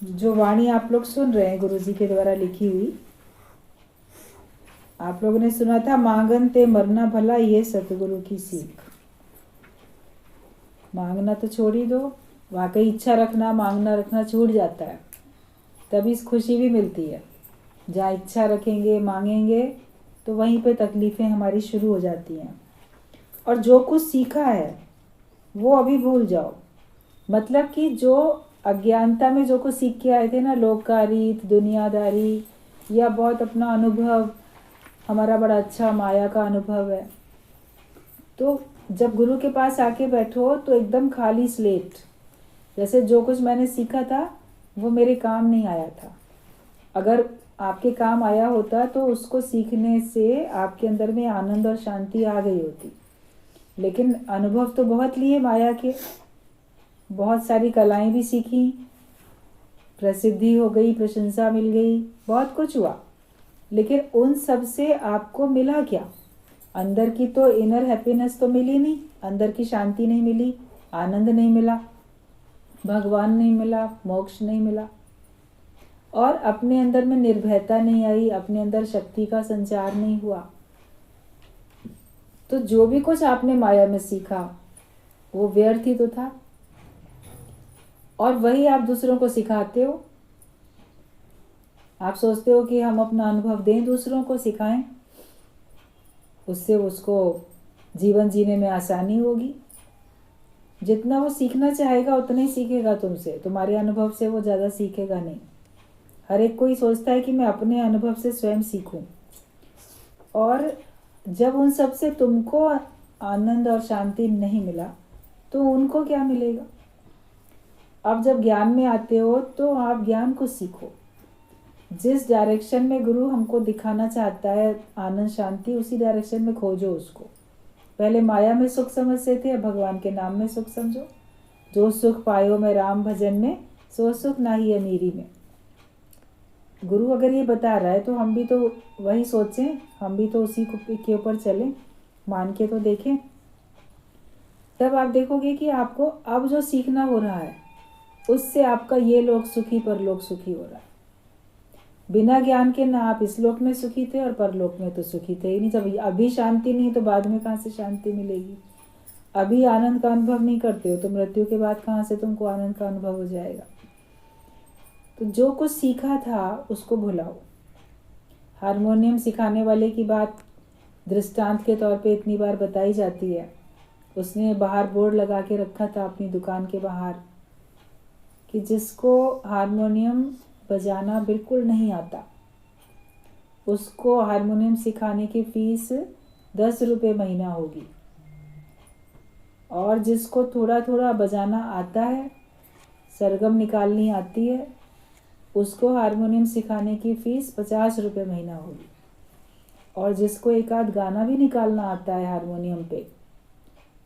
जो वाणी आप लोग सुन रहे हैं गुरु जी के द्वारा लिखी हुई, आप लोगों ने सुना था, मांगन ते मरना भला, ये सतगुरु की सीख। मांगना तो छोड़ ही दो, वाकई इच्छा रखना, मांगना रखना छूट जाता है, तभी खुशी भी मिलती है। जहाँ इच्छा रखेंगे, मांगेंगे, तो वहीं पे तकलीफ़ें हमारी शुरू हो जाती हैं। और जो कुछ सीखा है वो अभी भूल जाओ। मतलब कि जो अज्ञानता में जो कुछ सीख के आए थे ना, लोककारीत, दुनियादारी, या बहुत अपना अनुभव, हमारा बड़ा अच्छा माया का अनुभव है, तो जब गुरु के पास आके बैठो तो एकदम खाली स्लेट, जैसे जो कुछ मैंने सीखा था वो मेरे काम नहीं आया था। अगर आपके काम आया होता तो उसको सीखने से आपके अंदर में आनंद और शांति आ गई होती। लेकिन अनुभव तो बहुत लिए माया के, बहुत सारी कलाएं भी सीखी, प्रसिद्धि हो गई, प्रशंसा मिल गई, बहुत कुछ हुआ, लेकिन उन सब से आपको मिला क्या? अंदर की तो इनर हैप्पीनेस तो मिली नहीं, अंदर की शांति नहीं मिली, आनंद नहीं मिला, भगवान नहीं मिला, मोक्ष नहीं मिला, और अपने अंदर में निर्भयता नहीं आई, अपने अंदर शक्ति का संचार नहीं हुआ। तो जो भी कुछ आपने माया में सीखा वो व्यर्थ ही तो था, और वही आप दूसरों को सिखाते हो। आप सोचते हो कि हम अपना अनुभव दें, दूसरों को सिखाएं, उससे उसको जीवन जीने में आसानी होगी। जितना वो सीखना चाहेगा उतना ही सीखेगा तुमसे, तुम्हारे अनुभव से वो ज़्यादा सीखेगा नहीं। हर एक कोई सोचता है कि मैं अपने अनुभव से स्वयं सीखूं, और जब उन सब से तुमको आनंद और शांति नहीं मिला तो उनको क्या मिलेगा? अब जब ज्ञान में आते हो तो आप ज्ञान को सीखो। जिस डायरेक्शन में गुरु हमको दिखाना चाहता है आनंद शांति, उसी डायरेक्शन में खोजो उसको। पहले माया में सुख समझते थे, अब भगवान के नाम में सुख समझो। जो सुख पायो में राम भजन में, सो सुख नाही अमीरी में। गुरु अगर ये बता रहा है तो हम भी तो वही सोचें, हम भी तो उसी के ऊपर चलें, मान के तो देखें। तब आप देखोगे कि आपको अब जो सीखना हो रहा है उससे आपका ये लोक सुखी परलोक सुखी हो रहा है। बिना ज्ञान के ना आप इस लोक में सुखी थे और परलोक में तो सुखी थे ही नहीं। जब अभी शांति नहीं तो बाद में कहाँ से शांति मिलेगी? अभी आनंद का अनुभव नहीं करते हो तो मृत्यु के बाद कहाँ से तुमको आनंद का अनुभव हो जाएगा? तो जो कुछ सीखा था उसको भुलाओ। हारमोनियम सिखाने वाले की बात दृष्टांत के तौर पे इतनी बार बताई जाती है। उसने बाहर बोर्ड लगा के रखा था अपनी दुकान के बाहर कि जिसको हारमोनियम बजाना बिल्कुल नहीं आता उसको हारमोनियम सिखाने की फीस 10 रुपये महीना होगी, और जिसको थोड़ा थोड़ा बजाना आता है, सरगम निकालनी आती है, उसको हारमोनियम सिखाने की फ़ीस 50 रुपये महीना होगी, और जिसको एक आध गाना भी निकालना आता है हारमोनियम पे,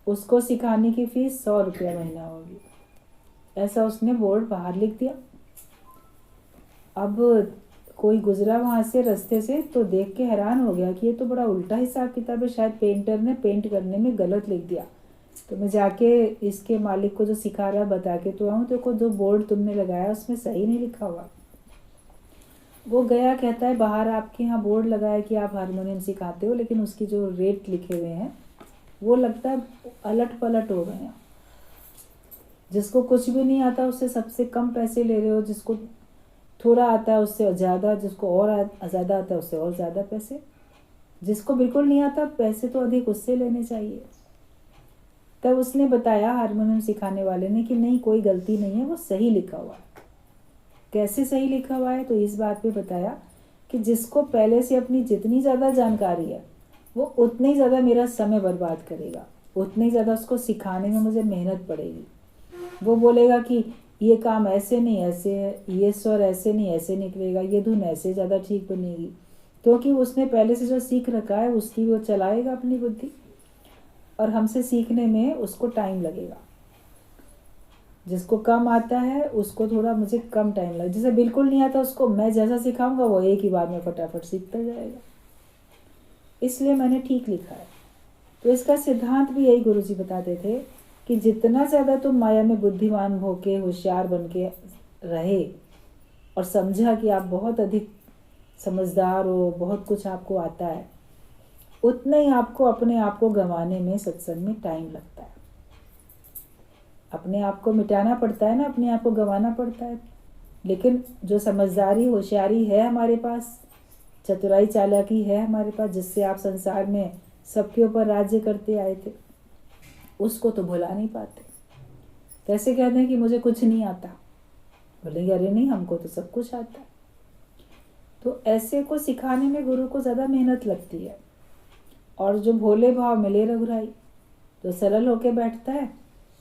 उसको सिखाने की फ़ीस 100 रुपये महीना होगी। ऐसा उसने बोर्ड बाहर लिख दिया। अब कोई गुजरा वहाँ से रास्ते से तो देख के हैरान हो गया कि ये तो बड़ा उल्टा हिसाब किताब है, शायद पेंटर ने पेंट करने में गलत लिख दिया। तो मैं जाके इसके मालिक को जो सिखा रहा बता के तो आऊँ, तो जो बोर्ड तुमने लगाया उसमें सही नहीं लिखा हुआ। वो गया, कहता है बाहर आपके यहाँ बोर्ड लगा है कि आप हारमोनियम सिखाते हो, लेकिन उसकी जो रेट लिखे हुए हैं वो लगता है अलट पलट हो गए हैं। जिसको कुछ भी नहीं आता उससे सबसे कम पैसे ले रहे हो, जिसको थोड़ा आता है उससे ज़्यादा, जिसको और ज़्यादा आता है उससे और ज़्यादा पैसे, जिसको बिल्कुल नहीं आता पैसे तो अधिक उससे लेने चाहिए। तब उसने बताया हारमोनियम सिखाने वाले ने कि नहीं, कोई गलती नहीं है, वो सही लिखा हुआ है। कैसे सही लिखा हुआ है? तो इस बात पे बताया कि जिसको पहले से अपनी जितनी ज़्यादा जानकारी है वो उतनी ही ज़्यादा मेरा समय बर्बाद करेगा, उतनी ज़्यादा उसको सिखाने में मुझे मेहनत पड़ेगी। वो बोलेगा कि ये काम ऐसे नहीं ऐसे है, ये स्वर ऐसे नहीं ऐसे निकलेगा, ये धुन ऐसे ज़्यादा ठीक बनेगी, क्योंकि उसने पहले से जो सीख रखा है उसकी वो चलाएगा अपनी बुद्धि, और हमसे सीखने में उसको टाइम लगेगा। जिसको कम आता है उसको थोड़ा मुझे कम टाइम लगे, जिसे बिल्कुल नहीं आता उसको मैं जैसा सिखाऊंगा वो एक ही बार में फटाफट सीखता जाएगा। इसलिए मैंने ठीक लिखा है। तो इसका सिद्धांत भी यही गुरुजी बताते थे कि जितना ज़्यादा तुम माया में बुद्धिमान होके होशियार बन के रहे और समझा कि आप बहुत अधिक समझदार हो, बहुत कुछ आपको आता है, उतना ही आपको अपने आप को गंवाने में सत्संग में टाइम लगता है। अपने आप को मिटाना पड़ता है ना, अपने आप को गंवाना पड़ता है। लेकिन जो समझदारी होशियारी है हमारे पास, चतुराई चालाकी है हमारे पास, जिससे आप संसार में सबके ऊपर राज्य करते आए थे, उसको तो भुला नहीं पाते। कैसे कहते हैं कि मुझे कुछ नहीं आता, बोलेंगे अरे नहीं, हमको तो सब कुछ आता है। तो ऐसे को सिखाने में गुरु को ज़्यादा मेहनत लगती है। और जो भोले भाव मिले रघुराई, तो सरल होके बैठता है,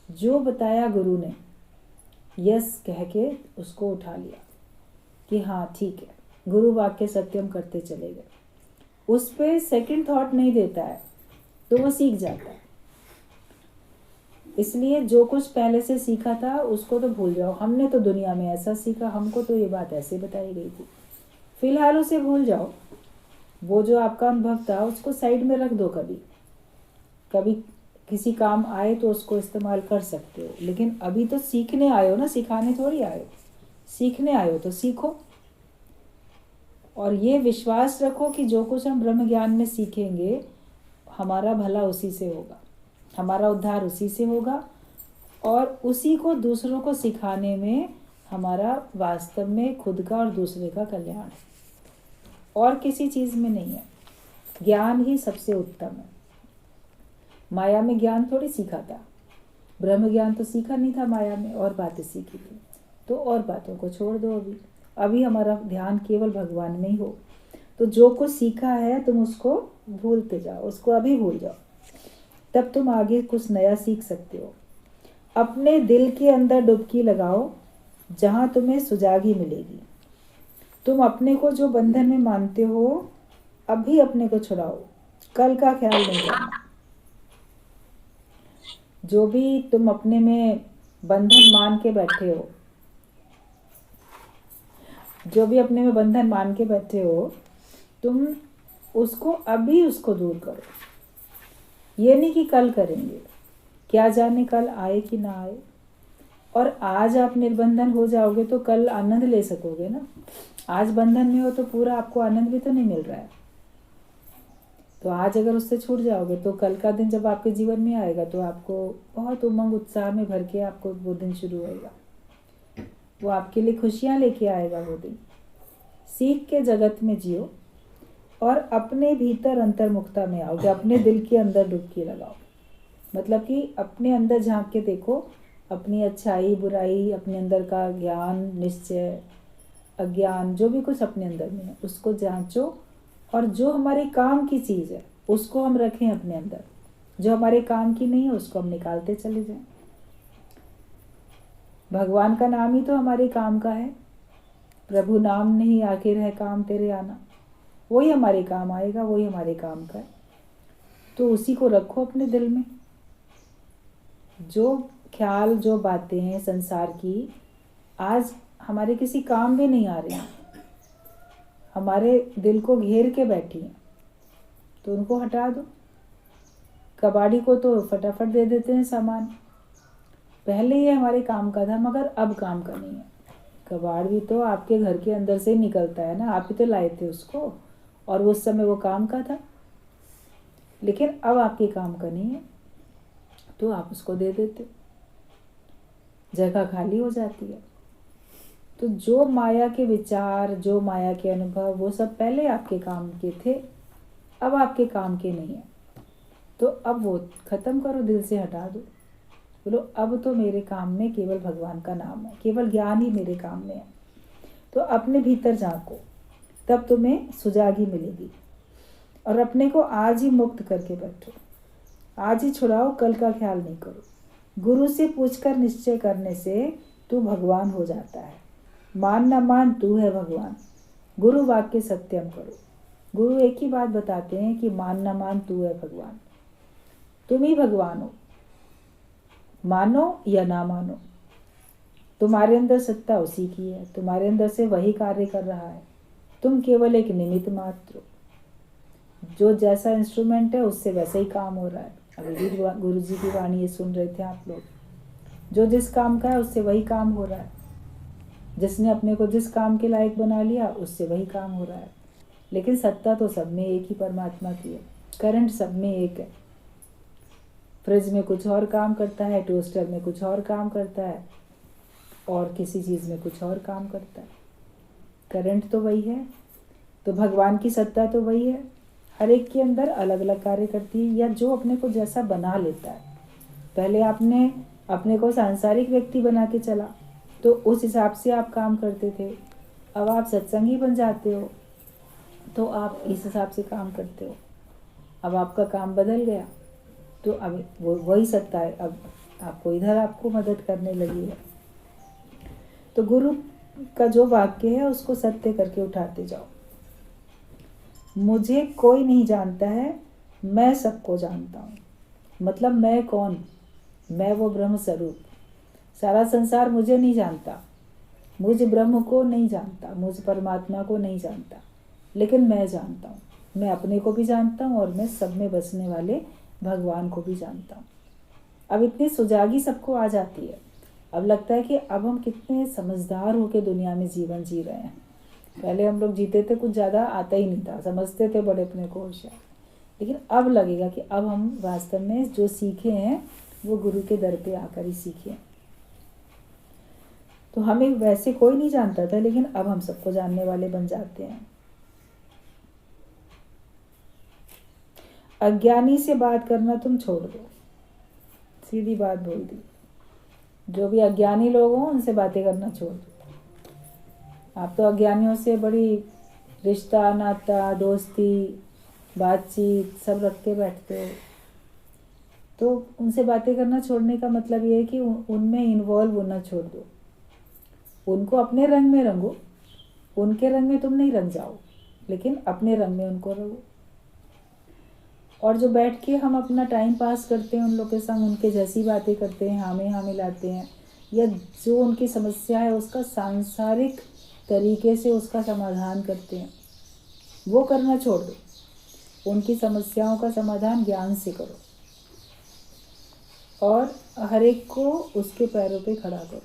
जो बताया गुरु ने यस कह के उसको उठा लिया कि हाँ ठीक है, गुरु वाक्य सत्यम करते चले गए। उस पर सेकंड थॉट नहीं देता है, तो वो सीख जाता है। इसलिए जो कुछ पहले से सीखा था उसको तो भूल जाओ, हमने तो दुनिया में ऐसा सीखा, हमको तो ये बात ऐसे बताई गई थी, फिलहाल उसे भूल जाओ। वो जो आपका अनुभव था उसको साइड में रख दो, कभी कभी किसी काम आए तो उसको इस्तेमाल कर सकते हो, लेकिन अभी तो सीखने आए हो ना, सिखाने थोड़ी आए हो। सीखने आए हो तो सीखो, और ये विश्वास रखो कि जो कुछ हम ब्रह्म ज्ञान में सीखेंगे हमारा भला उसी से होगा, हमारा उद्धार उसी से होगा, और उसी को दूसरों को सिखाने में हमारा वास्तव में खुद का और दूसरे का कल्याण है, और किसी चीज़ में नहीं है। ज्ञान ही सबसे उत्तम है। माया में ज्ञान थोड़ी सीखा था, ब्रह्म ज्ञान तो सीखा नहीं था, माया में और बातें सीखी थी। तो और बातों को छोड़ दो, अभी हमारा ध्यान केवल भगवान में ही हो। तो जो कुछ सीखा है तुम उसको भूलते जाओ, उसको अभी भूल जाओ, तब तुम आगे कुछ नया सीख सकते हो। अपने दिल के अंदर डुबकी लगाओ, जहाँ तुम्हें सुजागी मिलेगी। तुम अपने को जो बंधन में मानते हो, अभी अपने को छुड़ाओ, कल का ख्याल नहीं करना। जो भी तुम अपने में बंधन मान के बैठे हो, जो भी अपने में बंधन मान के बैठे हो, तुम उसको अभी उसको दूर करो। ये नहीं कि कल करेंगे, क्या जाने कल आए कि ना आए। और आज आप निर्बंधन हो जाओगे तो कल आनंद ले सकोगे ना। आज बंधन में हो तो पूरा आपको आनंद भी तो नहीं मिल रहा है। तो आज अगर उससे छूट जाओगे तो कल का दिन जब आपके जीवन में आएगा तो आपको बहुत उमंग उत्साह में भर के आपको वो दिन शुरू होएगा, वो आपके लिए खुशियाँ लेके आएगा वो दिन। सीख के जगत में जियो और अपने भीतर अंतर्मुखता में आओगे, अपने दिल के अंदर डुबकी लगाओ। मतलब कि अपने अंदर झांक के देखो, अपनी अच्छाई बुराई, अपने अंदर का ज्ञान निश्चय अज्ञान, जो भी कुछ अपने अंदर में है उसको जांचो, और जो हमारे काम की चीज़ है उसको हम रखें अपने अंदर, जो हमारे काम की नहीं है उसको हम निकालते चले जाएं। भगवान का नाम ही तो हमारे काम का है। प्रभु नाम नहीं आखिर है काम तेरे आना, वही हमारे काम आएगा, वही हमारे काम का है। तो उसी को रखो अपने दिल में। जो ख्याल जो बातें हैं संसार की आज हमारे किसी काम में नहीं आ रही हैं, हमारे दिल को घेर के बैठी हैं, तो उनको हटा दो। कबाड़ी को तो फटाफट दे देते हैं सामान, पहले ये हमारे काम का था मगर अब काम का नहीं है। कबाड़ भी तो आपके घर के अंदर से निकलता है ना, आप ही तो लाए थे उसको, और उस समय वो काम का था, लेकिन अब आपके काम का नहीं है तो आप उसको दे देते, जगह खाली हो जाती है। तो जो माया के विचार, जो माया के अनुभव, वो सब पहले आपके काम के थे, अब आपके काम के नहीं है। तो अब वो खत्म करो, दिल से हटा दो। बोलो अब तो मेरे काम में केवल भगवान का नाम है, केवल ज्ञान ही मेरे काम में है। तो अपने भीतर झांको, तब तुम्हें सुजागी मिलेगी। और अपने को आज ही मुक्त करके बैठो, आज ही छुड़ाओ, कल का ख्याल नहीं करो। गुरु से पूछकर निश्चय करने से तू भगवान हो जाता है। मान ना मान तू है भगवान, गुरु वाक्य सत्यम करो। गुरु एक ही बात बताते हैं कि मान ना मान तू है भगवान, तुम ही भगवान हो। मानो या ना मानो, तुम्हारे अंदर सत्ता उसी की है, तुम्हारे अंदर से वही कार्य कर रहा है, तुम केवल एक निमित्त मात्र हो। जो जैसा इंस्ट्रूमेंट है उससे वैसा ही काम हो रहा है। अभी भी गुरु जी की वाणी ये सुन रहे थे आप लोग, जो जिस काम का है उससे वही काम हो रहा है। जिसने अपने को जिस काम के लायक बना लिया उससे वही काम हो रहा है। लेकिन सत्ता तो सब में एक ही परमात्मा की है। करंट सब में एक है। फ्रिज में कुछ और काम करता है, टोस्टर में कुछ और काम करता है, और किसी चीज़ में कुछ और काम करता है। करंट तो वही है। तो भगवान की सत्ता तो वही है, हर एक के अंदर अलग अलग कार्य करती है, या जो अपने को जैसा बना लेता है। पहले आपने अपने को सांसारिक व्यक्ति बना के चला तो उस हिसाब से आप काम करते थे। अब आप सत्संगी बन जाते हो तो आप इस हिसाब से काम करते हो। अब आपका काम बदल गया तो अब वो वही सत्ता है, अब आपको इधर आपको मदद करने लगी है। तो गुरु का जो वाक्य है उसको सत्य करके उठाते जाओ। मुझे कोई नहीं जानता है, मैं सबको जानता हूँ। मतलब मैं कौन? मैं वो ब्रह्म स्वरूप। सारा संसार मुझे नहीं जानता, मुझ ब्रह्म को नहीं जानता, मुझ परमात्मा को नहीं जानता, लेकिन मैं जानता हूँ। मैं अपने को भी जानता हूँ और मैं सब में बसने वाले भगवान को भी जानता हूँ। अब इतनी सुजागी सबको आ जाती है। अब लगता है कि अब हम कितने समझदार होकर दुनिया में जीवन जी रहे हैं। पहले हम लोग जीते थे, कुछ ज़्यादा आता ही नहीं था, समझते थे बड़े अपने को होशियार। लेकिन अब लगेगा कि अब हम वास्तव में जो सीखे हैं वो गुरु के दर पे आकर ही सीखे हैं। तो हमें वैसे कोई नहीं जानता था, लेकिन अब हम सबको जानने वाले बन जाते हैं। अज्ञानी से बात करना तुम छोड़ दो, सीधी बात बोल दी। जो भी अज्ञानी लोग हों उनसे बातें करना छोड़ दो। आप तो अज्ञानियों से बड़ी रिश्ता, नाता, दोस्ती, बातचीत सब रख के बैठते हो। तो उनसे बातें करना छोड़ने का मतलब ये है कि उनमें इन्वॉल्व होना छोड़ दो। उनको अपने रंग में रंगो, उनके रंग में तुम नहीं रंग जाओ, लेकिन अपने रंग में उनको रंगो। और जो बैठ के हम अपना टाइम पास करते हैं उन लोगों के संग, उनके जैसी बातें करते हैं, हाँ में हाँ मिलाते हैं, या जो उनकी समस्या है उसका सांसारिक तरीके से उसका समाधान करते हैं, वो करना छोड़ दो। उनकी समस्याओं का समाधान ज्ञान से करो और हर एक को उसके पैरों पे खड़ा करो।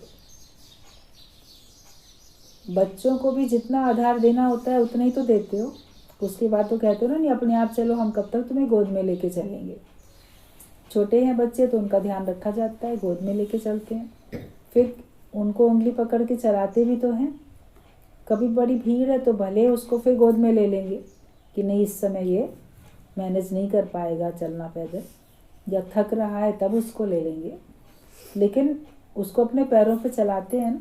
बच्चों को भी जितना आधार देना होता है उतना ही तो देते हो। उसके बाद तो कहते हो ना, नहीं अपने आप चलो, हम कब तक तुम्हें गोद में लेके चलेंगे। छोटे हैं बच्चे तो उनका ध्यान रखा जाता है, गोद में लेके चलते हैं, फिर उनको उंगली पकड़ के चलाते भी तो हैं। कभी बड़ी भीड़ है तो भले उसको फिर गोद में ले लेंगे कि नहीं इस समय ये मैनेज नहीं कर पाएगा चलना पैदल, या थक रहा है तब उसको ले लेंगे, लेकिन उसको अपने पैरों पे चलाते हैं ना,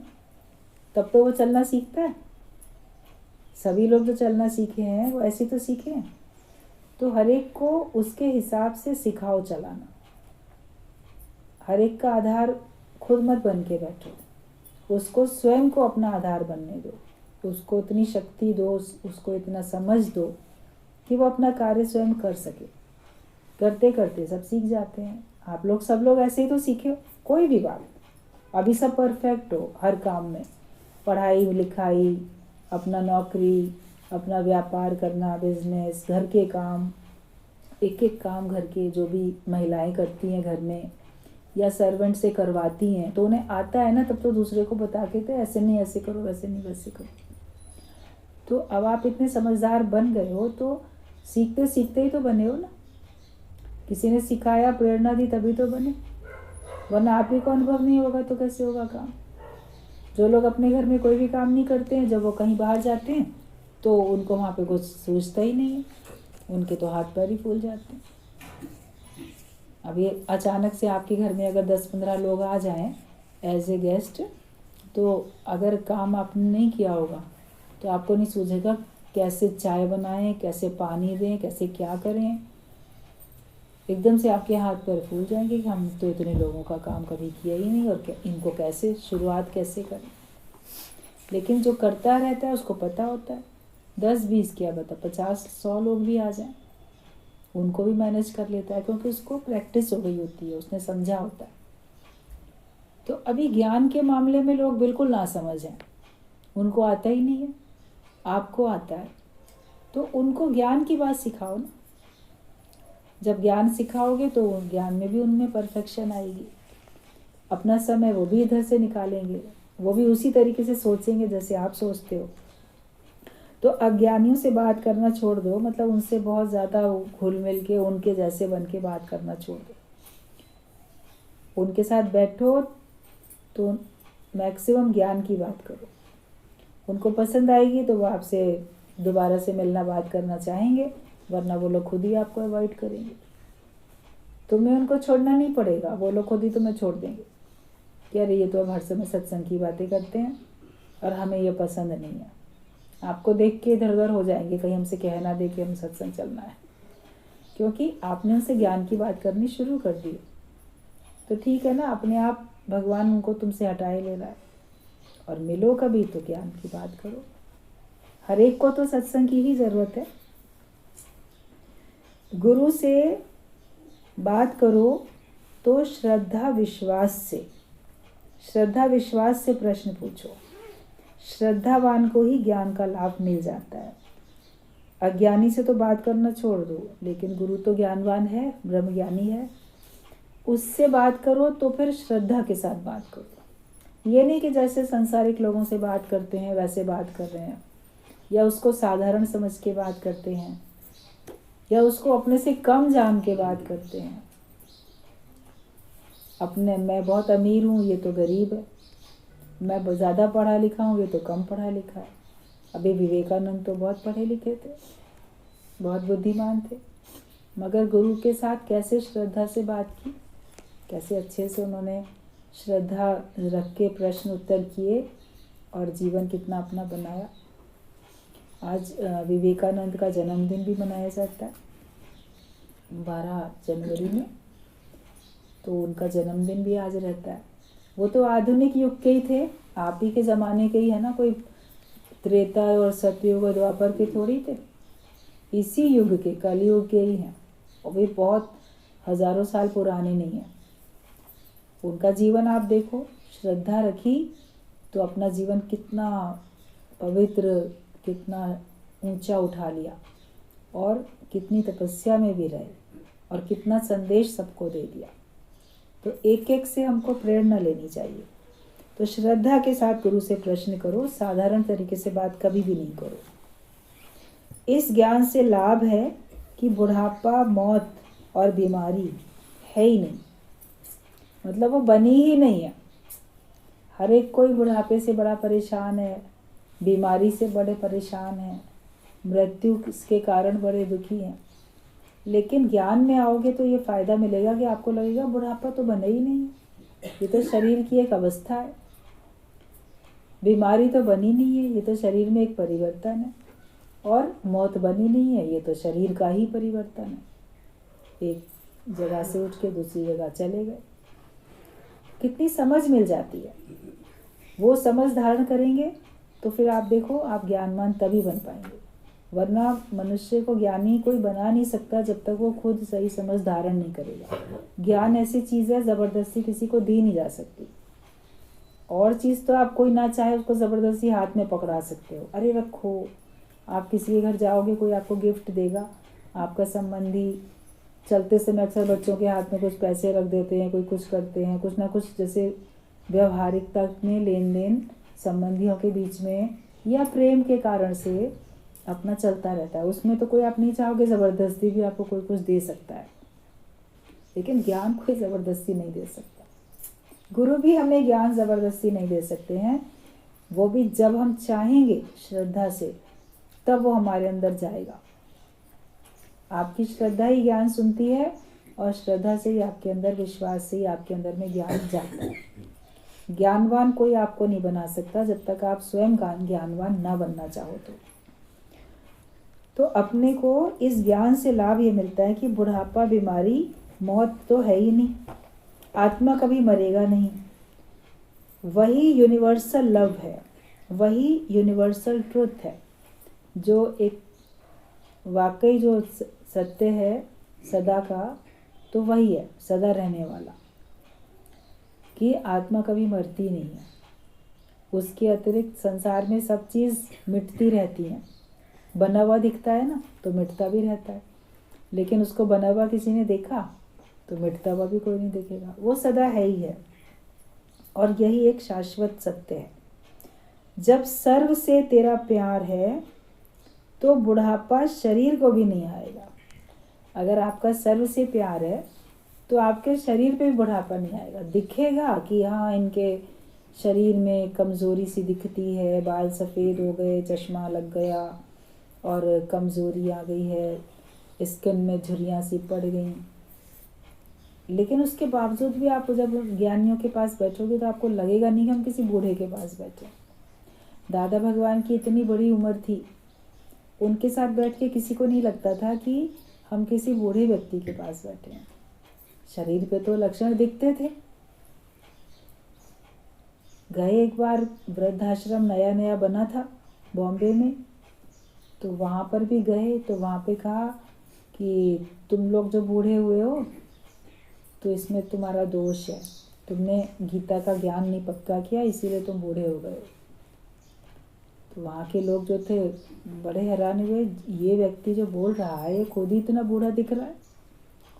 तब तो वो चलना सीखता है। सभी लोग जो चलना सीखे हैं वो ऐसे तो सीखे हैं। तो हर एक को उसके हिसाब से सिखाओ चलाना। हर एक का आधार खुद मत बन के बैठो, उसको स्वयं को अपना आधार बनने दो। उसको इतनी शक्ति दो, उसको इतना समझ दो कि वो अपना कार्य स्वयं कर सके। करते करते सब सीख जाते हैं। आप लोग सब लोग ऐसे ही तो सीखे हो। कोई भी बात, अभी सब परफेक्ट हो हर काम में, पढ़ाई लिखाई, अपना नौकरी, अपना व्यापार करना, बिजनेस, घर के काम, एक एक काम घर के जो भी महिलाएं करती हैं घर में या सर्वेंट से करवाती हैं, तो उन्हें आता है ना, तब तो दूसरे को बता के थे ऐसे नहीं ऐसे करो, वैसे नहीं वैसे करो। तो अब आप इतने समझदार बन गए हो तो सीखते सीखते ही तो बने हो ना। किसी ने सिखाया, प्रेरणा दी तभी तो बने, वरना आप ही को अनुभव नहीं होगा तो कैसे होगा काम। जो लोग अपने घर में कोई भी काम नहीं करते हैं, जब वो कहीं बाहर जाते हैं तो उनको वहाँ पे कुछ सूझता ही नहीं है, उनके तो हाथ पैर ही फूल जाते हैं। अब ये अचानक से आपके घर में अगर 10-15 लोग आ जाएं एज ए गेस्ट, तो अगर काम आपने नहीं किया होगा तो आपको नहीं सूझेगा कैसे चाय बनाएं, कैसे पानी दें, कैसे क्या करें। एकदम से आपके हाथ पैर फूल जाएंगे कि हम तो इतने लोगों का काम कभी किया ही नहीं, और इनको कैसे शुरुआत कैसे करें। लेकिन जो करता रहता है उसको पता होता है। 10-20 क्या बता 50-100 लोग भी आ जाएं, उनको भी मैनेज कर लेता है, क्योंकि उसको प्रैक्टिस हो गई होती है, उसने समझा होता है। तो अभी ज्ञान के मामले में लोग बिल्कुल ना समझ हैं, उनको आता ही नहीं है। आपको आता है तो उनको ज्ञान की बात सिखाओ ना। जब ज्ञान सिखाओगे तो ज्ञान में भी उनमें परफेक्शन आएगी। अपना समय वो भी इधर से निकालेंगे, वो भी उसी तरीके से सोचेंगे जैसे आप सोचते हो। तो अज्ञानियों से बात करना छोड़ दो, मतलब उनसे बहुत ज़्यादा घुल मिल के उनके जैसे बन के बात करना छोड़ दो। उनके साथ बैठो तो मैक्सिमम ज्ञान की बात करो। उनको पसंद आएगी तो वो आपसे दोबारा से मिलना, बात करना चाहेंगे, वरना वो लोग खुद ही आपको अवॉइड करेंगे। तुम्हें उनको छोड़ना नहीं पड़ेगा, वो लोग खुद ही तुम्हें छोड़ देंगे कि अरे ये तो अब हर समय सत्संग की बातें करते हैं और हमें ये पसंद नहीं है। आपको देख के इधर उधर हो जाएंगे, कहीं हमसे कह ना दे कि हम सत्संग चलना है, क्योंकि आपने उनसे ज्ञान की बात करनी शुरू कर दी। तो ठीक है ना, अपने आप भगवान उनको तुमसे हटाए ले रहा है। और मिलो कभी तो ज्ञान की बात करो। हर एक को तो सत्संग की ही ज़रूरत है। गुरु से बात करो तो श्रद्धा विश्वास से प्रश्न पूछो। श्रद्धावान को ही ज्ञान का लाभ मिल जाता है। अज्ञानी से तो बात करना छोड़ दो, लेकिन गुरु तो ज्ञानवान है, ब्रह्मज्ञानी है, उससे बात करो तो फिर श्रद्धा के साथ बात करो। ये नहीं कि जैसे संसारिक लोगों से बात करते हैं वैसे बात कर रहे हैं, या उसको साधारण समझ के बात करते हैं, या उसको अपने से कम जान के बात करते हैं। मैं बहुत अमीर हूँ, ये तो गरीब है, मैं ज़्यादा पढ़ा लिखा हूँ, ये तो कम पढ़ा लिखा है। अभी विवेकानंद तो बहुत पढ़े लिखे थे, बहुत बुद्धिमान थे, मगर गुरु के साथ कैसे श्रद्धा से बात की, कैसे अच्छे से उन्होंने श्रद्धा रख के प्रश्न उत्तर किए और जीवन कितना अपना बनाया। आज विवेकानंद का जन्मदिन भी मनाया जाता है 12 जनवरी में, तो उनका जन्मदिन भी आज रहता है। वो तो आधुनिक युग के ही थे, आप ही के ज़माने के ही है ना, कोई त्रेता और सतयुग और द्वापर के थोड़ी थे, इसी युग के, कलयुग के ही हैं। और वे बहुत हज़ारों साल पुराने नहीं हैं। उनका जीवन आप देखो, श्रद्धा रखी तो अपना जीवन कितना पवित्र, कितना ऊंचा उठा लिया, और कितनी तपस्या में भी रहे, और कितना संदेश सबको दे दिया। तो एक एक से हमको प्रेरणा लेनी चाहिए। तो श्रद्धा के साथ गुरु से प्रश्न करो, साधारण तरीके से बात कभी भी नहीं करो। इस ज्ञान से लाभ है कि बुढ़ापा, मौत और बीमारी है ही नहीं, मतलब वो बनी ही नहीं है। हर एक कोई बुढ़ापे से बड़ा परेशान है, बीमारी से बड़े परेशान है, मृत्यु के कारण बड़े दुखी हैं। लेकिन ज्ञान में आओगे तो ये फ़ायदा मिलेगा कि आपको लगेगा बुढ़ापा तो बना ही नहीं है, ये तो शरीर की एक अवस्था है। बीमारी तो बनी नहीं है, ये तो शरीर में एक परिवर्तन है। और मौत बनी नहीं है, ये तो शरीर का ही परिवर्तन है। एक जगह से उठ के दूसरी जगह चले गए। कितनी समझ मिल जाती है। वो समझ धारण करेंगे तो फिर आप देखो, आप ज्ञानवान तभी बन पाएंगे, वरना मनुष्य को ज्ञानी कोई बना नहीं सकता जब तक वो खुद सही समझ धारण नहीं करेगा। ज्ञान ऐसी चीज़ है, ज़बरदस्ती किसी को दी नहीं जा सकती। और चीज़ तो आप कोई ना चाहे उसको ज़बरदस्ती हाथ में पकड़ा सकते हो, अरे रखो। आप किसी के घर जाओगे, कोई आपको गिफ्ट देगा, आपका संबंधी चलते समय अक्सर बच्चों के हाथ में कुछ पैसे रख देते हैं, कोई कुछ करते हैं, कुछ ना कुछ, जैसे व्यवहारिकता में लेन देन संबंधियों के बीच में या प्रेम के कारण से अपना चलता रहता है। उसमें तो कोई आप नहीं चाहोगे ज़बरदस्ती भी आपको कोई कुछ दे सकता है, लेकिन ज्ञान कोई ज़बरदस्ती नहीं दे सकता। गुरु भी हमें ज्ञान ज़बरदस्ती नहीं दे सकते हैं, वो भी जब हम चाहेंगे श्रद्धा से, तब वो हमारे अंदर जाएगा। आपकी श्रद्धा ही ज्ञान सुनती है, और श्रद्धा से ही आपके अंदर, विश्वास से ही आपके अंदर में ज्ञान जाता है। ज्ञानवान कोई आपको नहीं बना सकता जब तक आप स्वयं ज्ञानवान ना बनना चाहो। तो अपने को इस ज्ञान से लाभ ये मिलता है कि बुढ़ापा, बीमारी, मौत तो है ही नहीं, आत्मा कभी मरेगा नहीं। वही यूनिवर्सल लव है, वही यूनिवर्सल ट्रुथ है, जो एक वाकई जो सत्य है सदा का, तो वही है सदा रहने वाला, कि आत्मा कभी मरती नहीं है। उसके अतिरिक्त संसार में सब चीज़ मिटती रहती है। बना हुआ दिखता है ना, तो मिटता भी रहता है, लेकिन उसको बना हुआ किसी ने देखा तो मिटता हुआ भी कोई नहीं देखेगा। वो सदा है ही है, और यही एक शाश्वत सत्य है। जब सर्व से तेरा प्यार है तो बुढ़ापा शरीर को भी नहीं आएगा। अगर आपका सर्व से प्यार है तो आपके शरीर पे भी बुढ़ापा नहीं आएगा। दिखेगा कि हाँ, इनके शरीर में कमज़ोरी सी दिखती है, बाल सफ़ेद हो गए, चश्मा लग गया और कमज़ोरी आ गई है, स्किन में झुर्रियाँ सी पड़ गई, लेकिन उसके बावजूद भी आप जब ज्ञानियों के पास बैठोगे तो आपको लगेगा नहीं कि हम किसी बूढ़े के पास बैठे। दादा भगवान की इतनी बड़ी उम्र थी, उनके साथ बैठ के किसी को नहीं लगता था कि हम किसी बूढ़े व्यक्ति के पास बैठे हैं। शरीर पे तो लक्षण दिखते थे। गए एक बार, वृद्धाश्रम नया नया बना था बॉम्बे में, तो वहाँ पर भी गए तो वहाँ पे कहा कि तुम लोग जो बूढ़े हुए हो तो इसमें तुम्हारा दोष है, तुमने गीता का ज्ञान नहीं पक्का किया, इसीलिए तुम बूढ़े हो गए। तो वहाँ के लोग जो थे बड़े हैरान हुए, ये व्यक्ति जो बोल रहा है ये खुद ही इतना बूढ़ा दिख रहा है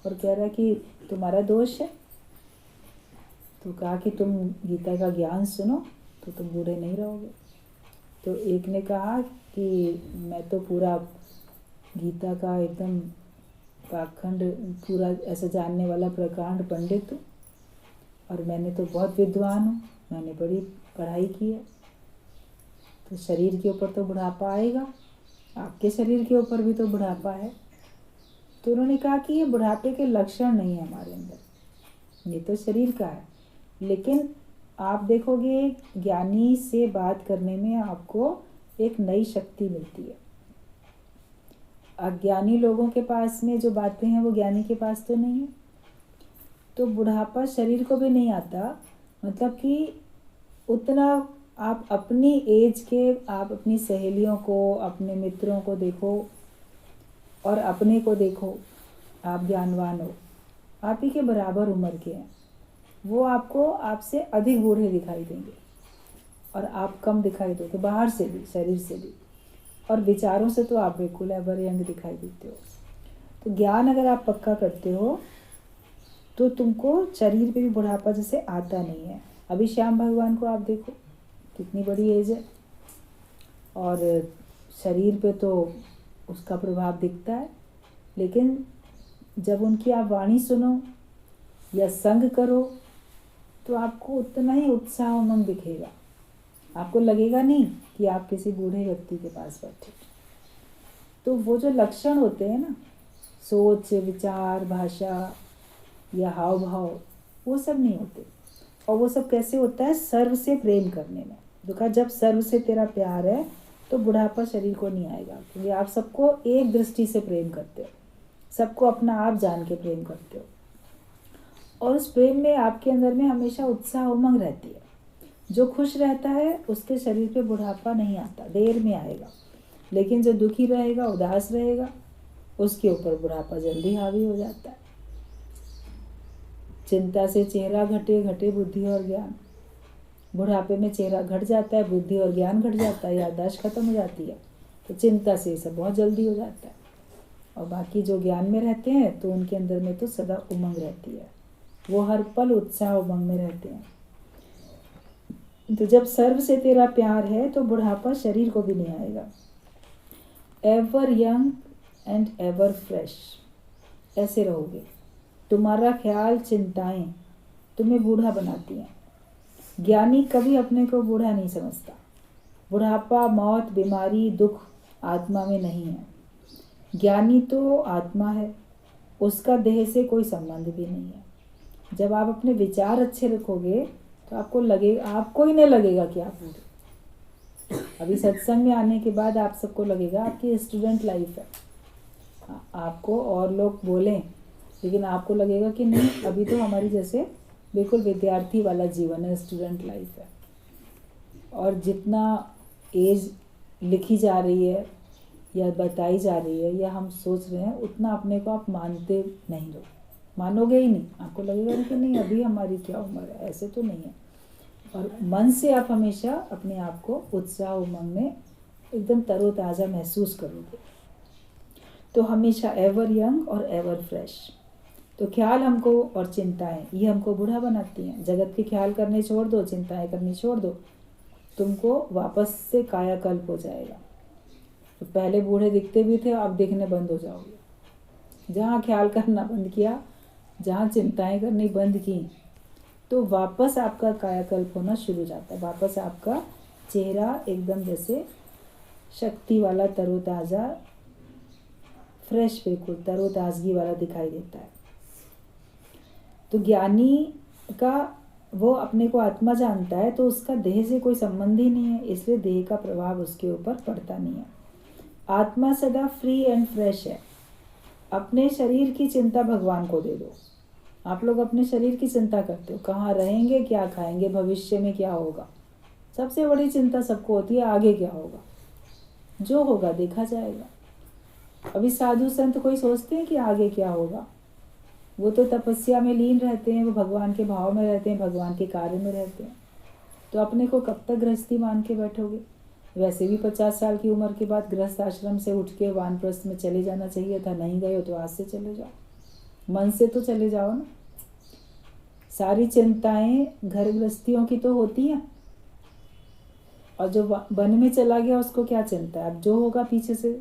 और कह रहा है कि तुम्हारा दोष है। तो कहा कि तुम गीता का ज्ञान सुनो तो तुम बूढ़े नहीं रहोगे। तो एक ने कहा कि मैं तो पूरा गीता का एकदम पाखंड पूरा ऐसा जानने वाला प्रकांड पंडित हूँ और मैंने तो बहुत विद्वान हूँ, मैंने बड़ी पढ़ाई की है, तो शरीर के ऊपर तो बुढ़ापा आएगा, आपके शरीर के ऊपर भी तो बुढ़ापा है। तो उन्होंने कहा कि ये बुढ़ापे के लक्षण नहीं है हमारे अंदर, ये तो शरीर का है। लेकिन आप देखोगे ज्ञानी से बात करने में आपको एक नई शक्ति मिलती है। अज्ञानी लोगों के पास में जो बातें हैं वो ज्ञानी के पास तो नहीं है। तो बुढ़ापा शरीर को भी नहीं आता, मतलब कि उतना आप अपनी एज के, आप अपनी सहेलियों को, अपने मित्रों को देखो और अपने को देखो, आप ज्ञानवान हो, आप ही के बराबर उम्र के हैं, वो आपको आपसे अधिक बूढ़े दिखाई देंगे और आप कम दिखाई दोगे, बाहर से भी, शरीर से भी, और विचारों से तो आप बिल्कुल एवर यंग दिखाई देते हो। तो ज्ञान अगर आप पक्का करते हो तो तुमको शरीर पे भी बुढ़ापा जैसे आता नहीं है। अभी श्याम भगवान को आप देखो, कितनी बड़ी एज है और शरीर पे तो उसका प्रभाव दिखता है, लेकिन जब उनकी आप वाणी सुनो या संग करो तो आपको उतना ही उत्साह उमंग दिखेगा। आपको लगेगा नहीं कि आप किसी बूढ़े व्यक्ति के पास बैठे। तो वो जो लक्षण होते हैं ना, सोच, विचार, भाषा या हाव भाव, वो सब नहीं होते। और वो सब कैसे होता है? सर्व से प्रेम करने में। देखा, जब सर्व से तेरा प्यार है तो बुढ़ापा शरीर को नहीं आएगा, क्योंकि आप सबको एक दृष्टि से प्रेम करते हो, सबको अपना आप जान के प्रेम करते हो, और उस प्रेम में आपके अंदर में हमेशा उत्साह उमंग रहती है। जो खुश रहता है उसके शरीर पे बुढ़ापा नहीं आता, देर में आएगा, लेकिन जो दुखी रहेगा, उदास रहेगा, उसके ऊपर बुढ़ापा जल्दी हावी हो जाता है। चिंता से चेहरा घटे घटे बुद्धि और ज्ञान। बुढ़ापे में चेहरा घट जाता है, बुद्धि और ज्ञान घट जाता है, याददाश्त खत्म हो जाती है। तो चिंता से ये सब बहुत जल्दी हो जाता है। और बाकी जो ज्ञान में रहते हैं तो उनके अंदर में तो सदा उमंग रहती है, वो हर पल उत्साह उमंग में रहते हैं। तो जब सर्व से तेरा प्यार है तो बुढ़ापा शरीर को भी नहीं आएगा। Ever young and ever fresh, ऐसे रहोगे। तुम्हारा ख्याल, चिंताएं तुम्हें बूढ़ा बनाती हैं। ज्ञानी कभी अपने को बूढ़ा नहीं समझता। बुढ़ापा, मौत, बीमारी, दुख आत्मा में नहीं है। ज्ञानी तो आत्मा है, उसका देह से कोई संबंध भी नहीं है। जब आप अपने विचार अच्छे रखोगे तो आपको लगेगा, आपको ही नहीं लगेगा कि आप बूढ़े। अभी सत्संग में आने के बाद आप सबको लगेगा आपकी स्टूडेंट लाइफ है, आपको और लोग बोलें, लेकिन आपको लगेगा कि नहीं, अभी तो हमारी जैसे बिल्कुल विद्यार्थी वाला जीवन है, स्टूडेंट लाइफ है। और जितना एज लिखी जा रही है या बताई जा रही है या हम सोच रहे हैं, उतना अपने को आप मानते नहीं हो, मानोगे ही नहीं। आपको लगेगा कि नहीं, अभी हमारी क्या उम्र है, ऐसे तो नहीं है। और मन से आप हमेशा अपने आप को उत्साह उमंग में एकदम तरोताज़ा महसूस करोगे। तो हमेशा एवर यंग और एवर फ्रेश। तो ख्याल हमको और चिंताएं, ये हमको बूढ़ा बनाती हैं। जगत के ख्याल करने छोड़ दो, चिंताएं करनी छोड़ दो, तुमको वापस से कायाकल्प हो जाएगा। तो पहले बूढ़े दिखते भी थे, अब दिखने बंद हो जाओगे। जहाँ ख्याल करना बंद किया, जहाँ चिंताएं करनी बंद की, तो वापस आपका कायाकल्प होना शुरू हो जाता है। वापस आपका चेहरा एकदम जैसे शक्ति वाला, तरोताज़ा, फ्रेश, बिल्कुल तरोताज़गी वाला दिखाई देता है। तो ज्ञानी का वो अपने को आत्मा जानता है, तो उसका देह से कोई संबंध ही नहीं है, इसलिए देह का प्रभाव उसके ऊपर पड़ता नहीं है। आत्मा सदा फ्री एंड फ्रेश है। अपने शरीर की चिंता भगवान को दे दो। आप लोग अपने शरीर की चिंता करते हो, कहाँ रहेंगे, क्या खाएंगे, भविष्य में क्या होगा। सबसे बड़ी चिंता सबको होती है आगे क्या होगा। जो होगा देखा जाएगा। अभी साधु संत कोई सोचते हैं कि आगे क्या होगा? वो तो तपस्या में लीन रहते हैं, वो भगवान के भाव में रहते हैं, भगवान के कार्य में रहते हैं। तो अपने को कब तक गृहस्थी मान के बैठोगे? वैसे भी 50 साल की उम्र के बाद गृहस्थ आश्रम से उठ के वानप्रस्थ में चले जाना चाहिए था। नहीं गए हो तो आज से चले जाओ, मन से तो चले जाओ ना। सारी चिंताएं घर गृहस्थियों की तो होती हैं, और जो वन में चला गया उसको क्या चिंता है? अब जो होगा पीछे से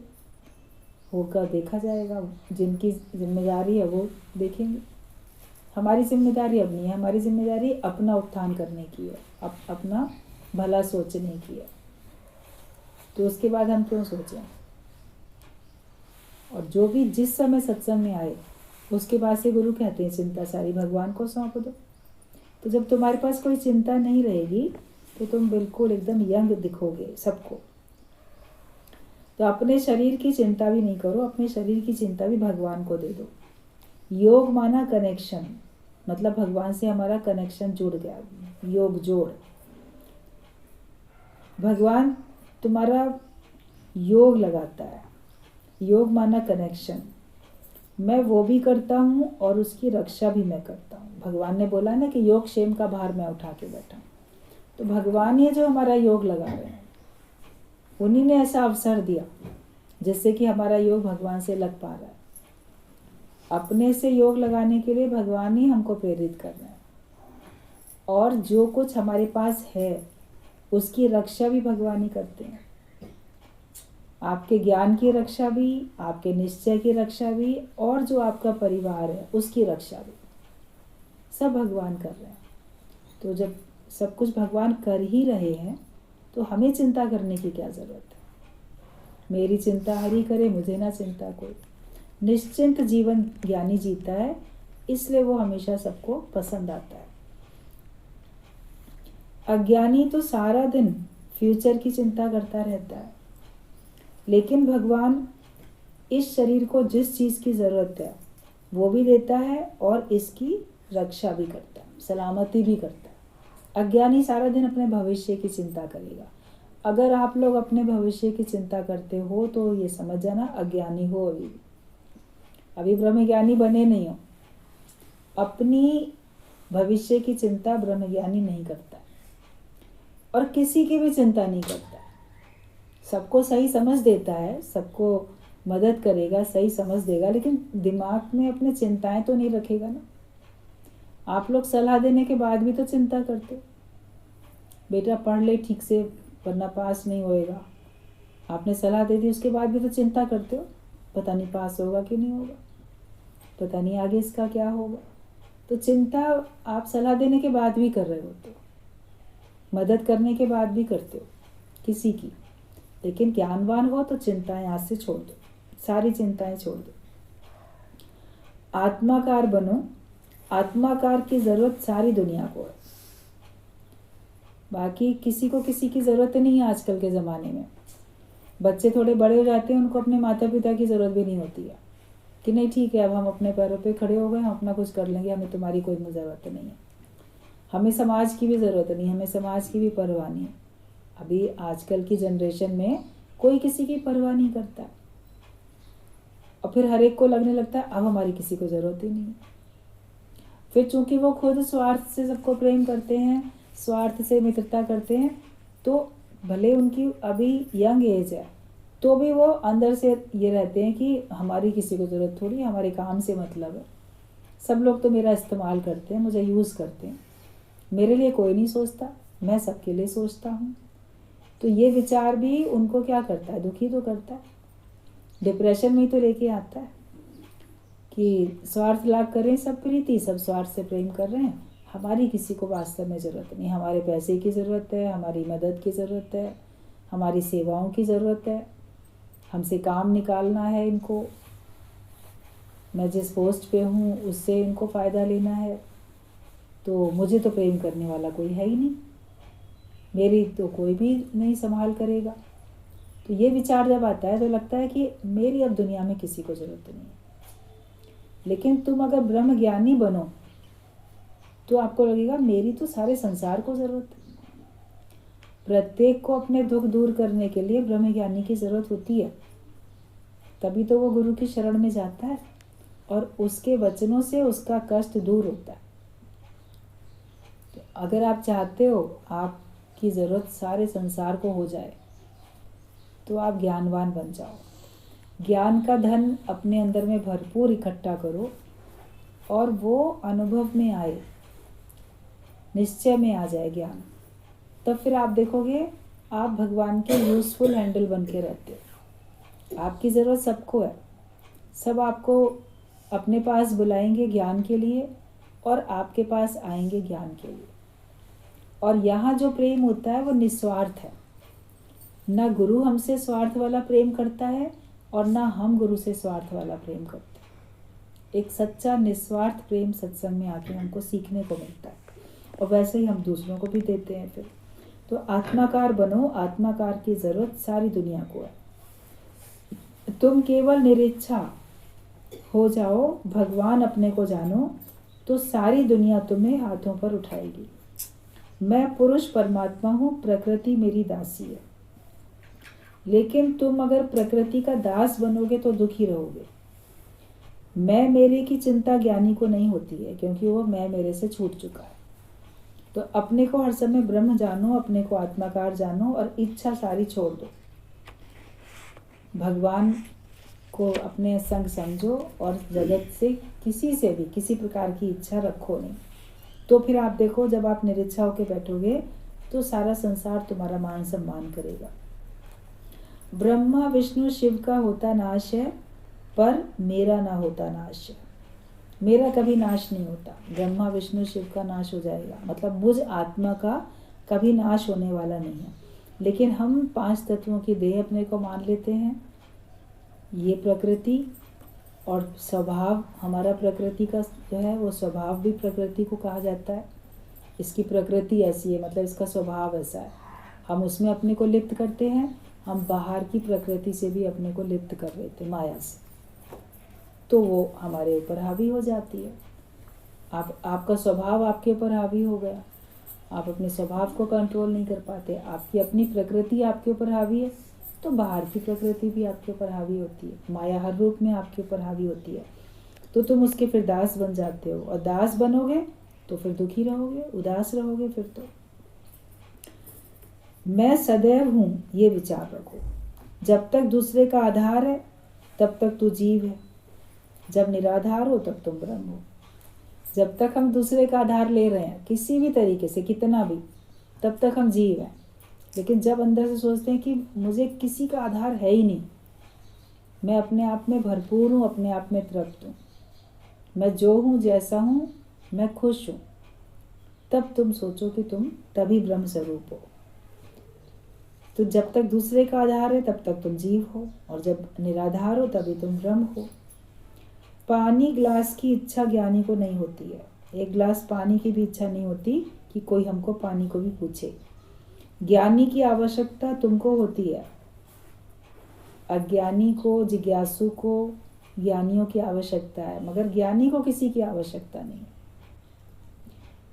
होगा देखा जाएगा। जिनकी जिम्मेदारी है वो देखेंगे। हमारी जिम्मेदारी अब नहीं है, हमारी जिम्मेदारी अपना उत्थान करने की है, अपना भला सोचने की है। तो उसके बाद हम क्यों सोचें? और जो भी जिस समय सत्संग में आए उसके बाद से गुरु कहते हैं चिंता सारी भगवान को सौंप दो। तो जब तुम्हारे पास कोई चिंता नहीं रहेगी तो तुम बिल्कुल एकदम यंग दिखोगे सबको। तो अपने शरीर की चिंता भी नहीं करो, अपने शरीर की चिंता भी भगवान को दे दो। योग माना कनेक्शन, मतलब भगवान से हमारा कनेक्शन जुड़ गया, योग जोड़। भगवान तुम्हारा योग लगाता है। योग माना कनेक्शन। मैं वो भी करता हूँ और उसकी रक्षा भी मैं करता हूँ। भगवान ने बोला ना कि योग क्षेम का भार मैं उठा के बैठा हूँ। तो भगवान ये जो हमारा योग लगा रहे हैं, उन्हीं ने ऐसा अवसर दिया जिससे कि हमारा योग भगवान से लग पा रहा है। अपने से योग लगाने के लिए भगवान ही हमको प्रेरित कर रहे हैं, और जो कुछ हमारे पास है उसकी रक्षा भी भगवान ही करते हैं। आपके ज्ञान की रक्षा भी, आपके निश्चय की रक्षा भी, और जो आपका परिवार है उसकी रक्षा भी, सब भगवान कर रहे हैं। तो जब सब कुछ भगवान कर ही रहे हैं तो हमें चिंता करने की क्या ज़रूरत है? मेरी चिंता हरि करे, मुझे ना चिंता कोई। निश्चिंत जीवन ज्ञानी जीता है, इसलिए वो हमेशा सबको पसंद आता है। अज्ञानी तो सारा दिन फ्यूचर की चिंता करता रहता है, लेकिन भगवान इस शरीर को जिस चीज़ की ज़रूरत है वो भी देता है और इसकी रक्षा भी करता है, सलामती भी करता है। अज्ञानी सारा दिन अपने भविष्य की चिंता करेगा। अगर आप लोग अपने भविष्य की चिंता करते हो तो ये समझ जाना अज्ञानी हो। अभी ब्रह्मज्ञानी बने नहीं हो। अपनी भविष्य की चिंता ब्रह्मज्ञानी नहीं करता, और किसी की भी चिंता नहीं करता। सबको सही समझ देता है, सबको मदद करेगा, सही समझ देगा, लेकिन दिमाग में अपने चिंताएं तो नहीं रखेगा ना। आप लोग सलाह देने के बाद भी तो चिंता करते हो, बेटा पढ़ ले ठीक से वरना पास नहीं होएगा। आपने सलाह दे दी, उसके बाद भी तो चिंता करते हो, पता नहीं पास होगा कि नहीं होगा, पता नहीं आगे इसका क्या होगा। तो चिंता आप सलाह देने के बाद भी कर रहे होते हो, मदद करने के बाद भी करते हो किसी की। लेकिन ज्ञानवान हो तो चिंताएं आज से छोड़ दो, सारी चिंताएं छोड़ दो। आत्माकार बनो। आत्माकार की ज़रूरत सारी दुनिया को है, बाकी किसी को किसी की ज़रूरत नहीं है। आजकल के ज़माने में बच्चे थोड़े बड़े हो जाते हैं, उनको अपने माता पिता की ज़रूरत भी नहीं होती है कि नहीं ठीक है अब हम अपने पैरों पे खड़े हो गए, हम अपना कुछ कर लेंगे, हमें तुम्हारी कोई ज़रूरत नहीं है। हमें समाज की भी ज़रूरत नहीं, हमें समाज की भी परवाह नहीं है। अभी आजकल की जनरेशन में कोई किसी की परवाह नहीं करता, और फिर हर एक को लगने लगता है अब हमारी किसी को ज़रूरत ही नहीं है। फिर चूंकि वो खुद स्वार्थ से सबको प्रेम करते हैं, स्वार्थ से मित्रता करते हैं, तो भले उनकी अभी यंग एज है तो भी वो अंदर से ये रहते हैं कि हमारी किसी को ज़रूरत थोड़ी, हमारे काम से मतलब है। सब लोग तो मेरा इस्तेमाल करते हैं, मुझे यूज़ करते हैं, मेरे लिए कोई नहीं सोचता, मैं सबके लिए सोचता हूँ। तो ये विचार भी उनको क्या करता है, दुखी तो करता है, डिप्रेशन में ही तो लेके आता है कि स्वार्थ लाभ कर रहे हैं सब प्रीति, सब स्वार्थ से प्रेम कर रहे हैं, हमारी किसी को वास्तव में ज़रूरत नहीं, हमारे पैसे की ज़रूरत है, हमारी मदद की ज़रूरत है, हमारी सेवाओं की ज़रूरत है, हमसे काम निकालना है इनको, मैं जिस पोस्ट पे हूँ उससे इनको फ़ायदा लेना है, तो मुझे तो प्रेम करने वाला कोई है ही नहीं, मेरी तो कोई भी नहीं संभाल करेगा। तो ये विचार जब आता है तो लगता है कि मेरी अब दुनिया में किसी को ज़रूरत नहीं है। लेकिन तुम अगर ब्रह्म ज्ञानी बनो तो आपको लगेगा मेरी तो सारे संसार को ज़रूरत है। प्रत्येक को अपने दुख दूर करने के लिए ब्रह्म ज्ञानी की ज़रूरत होती है, तभी तो वो गुरु की शरण में जाता है और उसके वचनों से उसका कष्ट दूर होता है। तो अगर आप चाहते हो आपकी ज़रूरत सारे संसार को हो जाए तो आप ज्ञानवान बन जाओ, ज्ञान का धन अपने अंदर में भरपूर इकट्ठा करो और वो अनुभव में आए, निश्चय में आ जाए ज्ञान, तब फिर आप देखोगे आप भगवान के यूज़फुल हैंडल बन के रहते हो। आपकी ज़रूरत सबको है, सब आपको अपने पास बुलाएंगे ज्ञान के लिए और आपके पास आएंगे ज्ञान के लिए। और यहाँ जो प्रेम होता है वो निस्वार्थ है, न गुरु हमसे स्वार्थ वाला प्रेम करता है और ना हम गुरु से स्वार्थ वाला प्रेम करते। एक सच्चा निस्वार्थ प्रेम सत्संग में आके हमको सीखने को मिलता है और वैसे ही हम दूसरों को भी देते हैं। फिर तो आत्माकार बनो, आत्माकार की ज़रूरत सारी दुनिया को है। तुम केवल निरीच्छा हो जाओ, भगवान अपने को जानो, तो सारी दुनिया तुम्हें हाथों पर उठाएगी। मैं पुरुष परमात्मा हूँ, प्रकृति मेरी दासी है। लेकिन तुम अगर प्रकृति का दास बनोगे तो दुखी रहोगे। मैं मेरे की चिंता ज्ञानी को नहीं होती है, क्योंकि वो मैं मेरे से छूट चुका है। तो अपने को हर समय ब्रह्म जानो, अपने को आत्माकार जानो और इच्छा सारी छोड़ दो। भगवान को अपने संग समझो और जगत से किसी से भी किसी प्रकार की इच्छा रखो नहीं। तो फिर आप देखो, जब आप निरीच्छा होकर बैठोगे तो सारा संसार तुम्हारा मान सम्मान करेगा। ब्रह्मा विष्णु शिव का होता नाश है, पर मेरा ना होता नाश है। मेरा कभी नाश नहीं होता, ब्रह्मा विष्णु शिव का नाश हो जाएगा, मतलब मुझ आत्मा का कभी नाश होने वाला नहीं है। लेकिन हम 5 तत्वों की देह अपने को मान लेते हैं, ये प्रकृति और स्वभाव हमारा प्रकृति का जो है वो स्वभाव भी प्रकृति को कहा जाता है। इसकी प्रकृति ऐसी है, मतलब इसका स्वभाव ऐसा है, हम उसमें अपने को लिप्त करते हैं। हम बाहर की प्रकृति से भी अपने को लिप्त कर लेते हैं माया से, तो वो हमारे ऊपर हावी हो जाती है। आपका स्वभाव आपके ऊपर हावी हो गया, आप अपने स्वभाव को कंट्रोल नहीं कर पाते, आपकी अपनी प्रकृति आपके ऊपर हावी है, तो बाहर की प्रकृति भी आपके ऊपर हावी होती है। माया हर रूप में आपके ऊपर हावी होती है, तो तुम उसके फिर दास बन जाते हो। और दास बनोगे तो फिर दुखी रहोगे, उदास रहोगे। फिर तो मैं सदैव हूँ ये विचार रखो। जब तक दूसरे का आधार है तब तक तू जीव है, जब निराधार हो तब तुम ब्रह्म हो। जब तक हम दूसरे का आधार ले रहे हैं किसी भी तरीके से, कितना भी, तब तक हम जीव हैं। लेकिन जब अंदर से सोचते हैं कि मुझे किसी का आधार है ही नहीं, मैं अपने आप में भरपूर हूँ, अपने आप में तृप्त हूँ, मैं जो हूँ जैसा हूँ मैं खुश हूँ, तब तुम सोचो कि तुम तभी ब्रह्म स्वरूप हो। तो जब तक दूसरे का आधार है तब तक तुम जीव हो, और जब निराधार हो तभी तुम ब्रह्म हो। पानी ग्लास की इच्छा ज्ञानी को नहीं होती है, एक ग्लास पानी की भी इच्छा नहीं होती कि कोई हमको पानी को भी पूछे। ज्ञानी की आवश्यकता तुमको होती है, अज्ञानी को, जिज्ञासु को ज्ञानियों की आवश्यकता है, मगर ज्ञानी को किसी की आवश्यकता नहीं।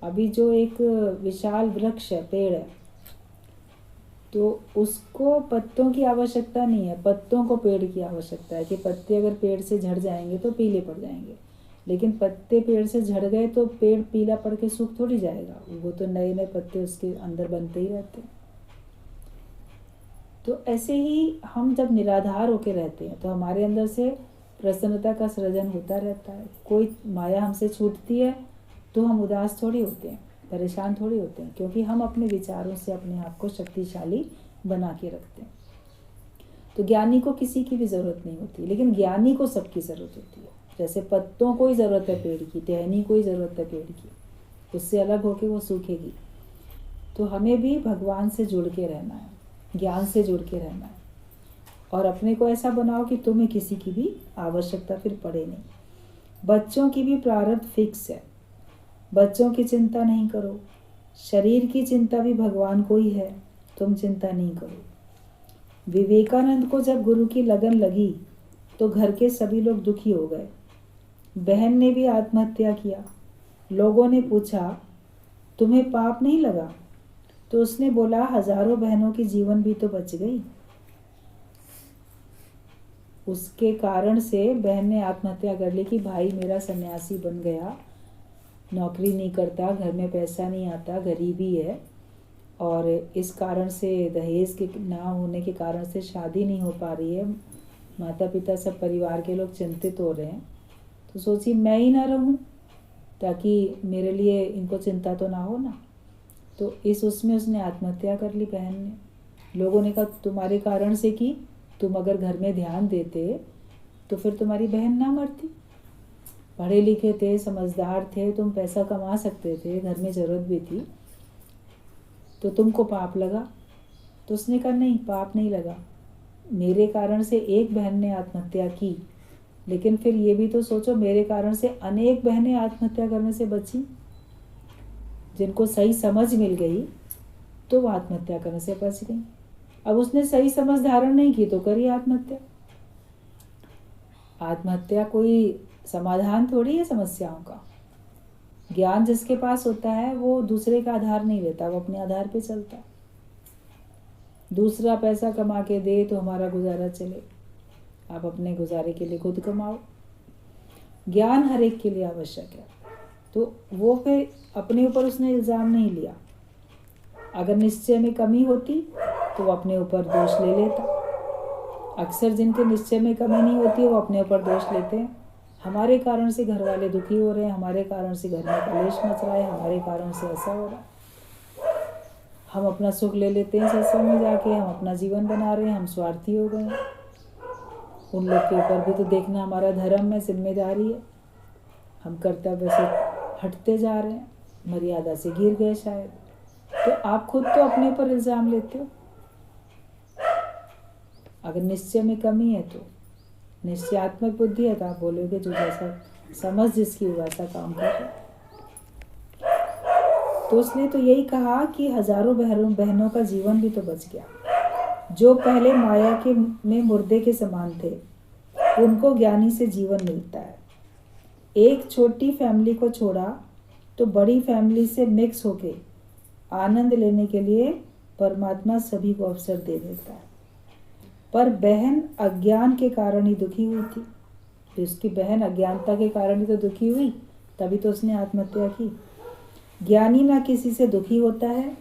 अभी जो एक विशाल वृक्ष है, पेड़ है, तो उसको पत्तों की आवश्यकता नहीं है, पत्तों को पेड़ की आवश्यकता है कि पत्ते अगर पेड़ से झड़ जाएंगे तो पीले पड़ जाएंगे। लेकिन पत्ते पेड़ से झड़ गए तो पेड़ पीला पड़ के सूख थोड़ी जाएगा, वो तो नए नए पत्ते उसके अंदर बनते ही रहते हैं। तो ऐसे ही हम जब निराधार होकर रहते हैं तो हमारे अंदर से प्रसन्नता का सृजन होता रहता है। कोई माया हमसे छूटती है तो हम उदास थोड़ी होते हैं, परेशान थोड़ी होते हैं, क्योंकि हम अपने विचारों से अपने आप को शक्तिशाली बना के रखते हैं। तो ज्ञानी को किसी की भी ज़रूरत नहीं होती, लेकिन ज्ञानी को सबकी ज़रूरत होती है। जैसे पत्तों को ही ज़रूरत है पेड़ की, टहनी को ही ज़रूरत है पेड़ की, उससे अलग होके वो सूखेगी। तो हमें भी भगवान से जुड़ के रहना है, ज्ञान से जुड़ के रहना है, और अपने को ऐसा बनाओ कि तुम्हें किसी की भी आवश्यकता फिर पड़े नहीं। बच्चों की भी प्रारब्ध फिक्स है, बच्चों की चिंता नहीं करो। शरीर की चिंता भी भगवान को ही है, तुम चिंता नहीं करो। विवेकानंद को जब गुरु की लगन लगी तो घर के सभी लोग दुखी हो गए। बहन ने भी आत्महत्या किया। लोगों ने पूछा, तुम्हें पाप नहीं लगा? तो उसने बोला, हजारों बहनों की जीवन भी तो बच गई। उसके कारण से बहन ने आत्महत्या कर ली कि भाई मेरा सन्यासी बन गया, नौकरी नहीं करता, घर में पैसा नहीं आता, गरीबी है, और इस कारण से दहेज के ना होने के कारण से शादी नहीं हो पा रही है, माता पिता सब परिवार के लोग चिंतित हो रहे हैं। तो सोची मैं ही ना रहूं ताकि मेरे लिए इनको चिंता तो ना हो ना। तो इस उसमें उसने आत्महत्या कर ली बहन ने। लोगों ने कहा तुम्हारे कारण से कि तुम अगर घर में ध्यान देते तो फिर तुम्हारी बहन ना मरती। पढ़े लिखे थे, समझदार थे, तुम पैसा कमा सकते थे, घर में ज़रूरत भी थी, तो तुमको पाप लगा। तो उसने कहा नहीं, पाप नहीं लगा। मेरे कारण से एक बहन ने आत्महत्या की, लेकिन फिर ये भी तो सोचो मेरे कारण से अनेक बहनें आत्महत्या करने से बची। जिनको सही समझ मिल गई तो वो आत्महत्या करने से बच गई। अब उसने सही समझ धारण नहीं की तो करी आत्महत्या। आत्महत्या कोई समाधान थोड़ी है समस्याओं का। ज्ञान जिसके पास होता है वो दूसरे का आधार नहीं लेता, वो अपने आधार पे चलता है। दूसरा पैसा कमा के दे तो हमारा गुजारा चले, आप अपने गुजारे के लिए खुद कमाओ। ज्ञान हर एक के लिए आवश्यक है। तो वो फिर अपने ऊपर उसने इल्ज़ाम नहीं लिया। अगर निश्चय में कमी होती तो वो अपने ऊपर दोष ले लेता। अक्सर जिनके निश्चय में कमी नहीं होती वो अपने ऊपर दोष लेते हैं। हमारे कारण से घर वाले दुखी हो रहे हैं, हमारे कारण से घर में कलेश मच रहा है, हमारे कारण से ऐसा हो रहा है। हम अपना सुख ले लेते हैं सत्संग में जाके, हम अपना जीवन बना रहे हैं, हम स्वार्थी हो गए हैं। उन लोग के ऊपर भी तो देखना हमारा धर्म है, जिम्मेदारी है। हम कर्तव्य से हटते जा रहे हैं, मर्यादा से गिर गए शायद। तो आप खुद तो अपने पर इल्ज़ाम लेते हो। अगर निश्चय में कमी है तो निश्चयात्मक बुद्धि है तो आप बोलोगे जो जैसा समझ जिसकी वैसा काम कर रहे। तो उसने तो यही कहा कि हजारों बहनों का जीवन भी तो बच गया। जो पहले माया के में मुर्दे के समान थे उनको ज्ञानी से जीवन मिलता है। एक छोटी फैमिली को छोड़ा तो बड़ी फैमिली से मिक्स होके आनंद लेने के लिए परमात्मा सभी को अवसर दे देता है। पर बहन अज्ञान के कारण ही दुखी हुई थी। तो उसकी बहन अज्ञानता के कारण ही तो दुखी हुई, तभी तो उसने आत्महत्या की। ज्ञानी ना किसी से दुखी होता है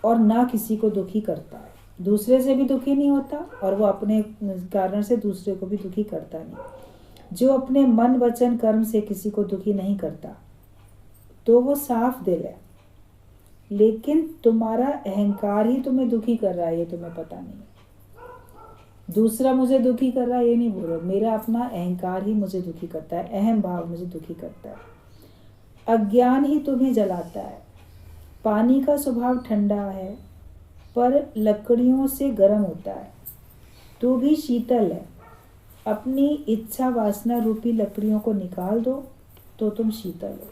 और ना किसी को दुखी करता है। दूसरे से भी दुखी नहीं होता और वो अपने कारण से दूसरे को भी दुखी करता नहीं। जो अपने मन वचन कर्म से किसी को दुखी नहीं करता तो वो साफ दिल है। लेकिन तुम्हारा अहंकार ही तुम्हें दुखी कर रहा है, ये तुम्हें पता नहीं। दूसरा मुझे दुखी कर रहा है ये नहीं बोलो, मेरा अपना अहंकार ही मुझे दुखी करता है, अहम भाव मुझे दुखी करता है। अज्ञान ही तुम्हें जलाता है। पानी का स्वभाव ठंडा है पर लकड़ियों से गर्म होता है, तो भी शीतल है। अपनी इच्छा वासना रूपी लकड़ियों को निकाल दो तो तुम शीतल हो।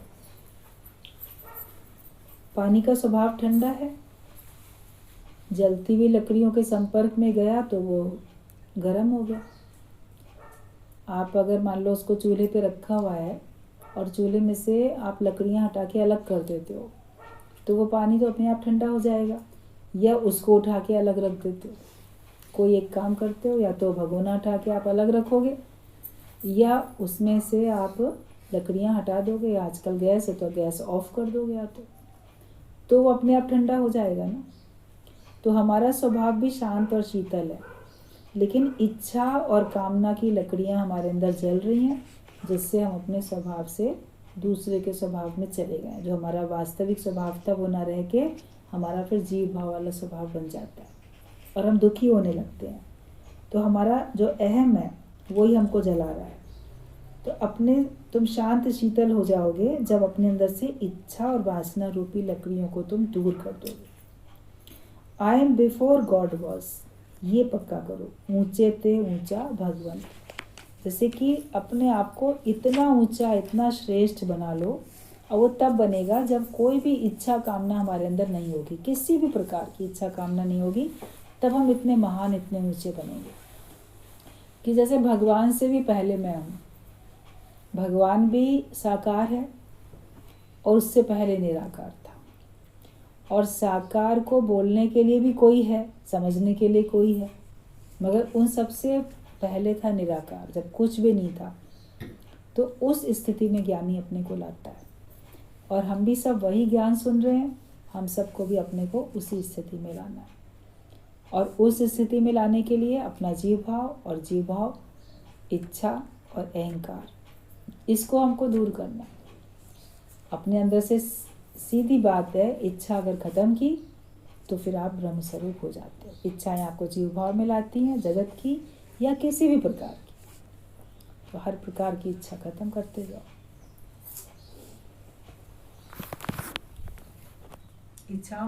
पानी का स्वभाव ठंडा है, जलती हुई लकड़ियों के संपर्क में गया तो वो गर्म हो गया। आप अगर मान लो उसको चूल्हे पे रखा हुआ है और चूल्हे में से आप लकड़ियां हटा के अलग कर देते हो तो वो पानी तो अपने आप ठंडा हो जाएगा, या उसको उठा के अलग रख देते हो। कोई एक काम करते हो, या तो भगोना उठा के आप अलग रखोगे या उसमें से आप लकड़ियां हटा दोगे, या आजकल गैस है तो गैस ऑफ कर दोगे, या तो वो अपने आप ठंडा हो जाएगा ना। तो हमारा स्वभाव भी शांत और शीतल है, लेकिन इच्छा और कामना की लकड़ियां हमारे अंदर जल रही हैं, जिससे हम अपने स्वभाव से दूसरे के स्वभाव में चले गए। जो हमारा वास्तविक स्वभाव था वो ना रह के हमारा फिर जीव भाव वाला स्वभाव बन जाता है। और हम दुखी होने लगते हैं। तो हमारा जो अहम है वही हमको जला रहा है। तो तुम शांत शीतल हो जाओगे जब अपने अंदर से इच्छा और वासना रूपी लकड़ियों को तुम दूर कर दोगे। I am before God was, ये पक्का करो। ऊंचे ते ऊंचा भगवंत, जैसे कि अपने आप को इतना ऊंचा इतना श्रेष्ठ बना लो। और वो तब बनेगा जब कोई भी इच्छा कामना हमारे अंदर नहीं होगी, किसी भी प्रकार की इच्छा कामना नहीं होगी, तब हम इतने महान इतने ऊंचे बनेंगे कि जैसे भगवान से भी पहले मैं हूँ। भगवान भी साकार है और उससे पहले निराकार था। और साकार को बोलने के लिए भी कोई है, समझने के लिए कोई है, मगर उन सबसे पहले था निराकार, जब कुछ भी नहीं था। तो उस स्थिति में ज्ञानी अपने को लाता है। और हम भी सब वही ज्ञान सुन रहे हैं, हम सबको भी अपने को उसी स्थिति में लाना है। और उस स्थिति में लाने के लिए अपना जीव भाव और जीव भाव, इच्छा और अहंकार, इसको हमको दूर करना है। अपने अंदर से सीधी बात है, इच्छा अगर खत्म की तो फिर आप ब्रह्म स्वरूप हो जाते हैं। इच्छाएं आपको जीव भाव में लाती हैं, जगत की या किसी भी प्रकार की। तो हर प्रकार की इच्छा खत्म करते जाओ। इच्छा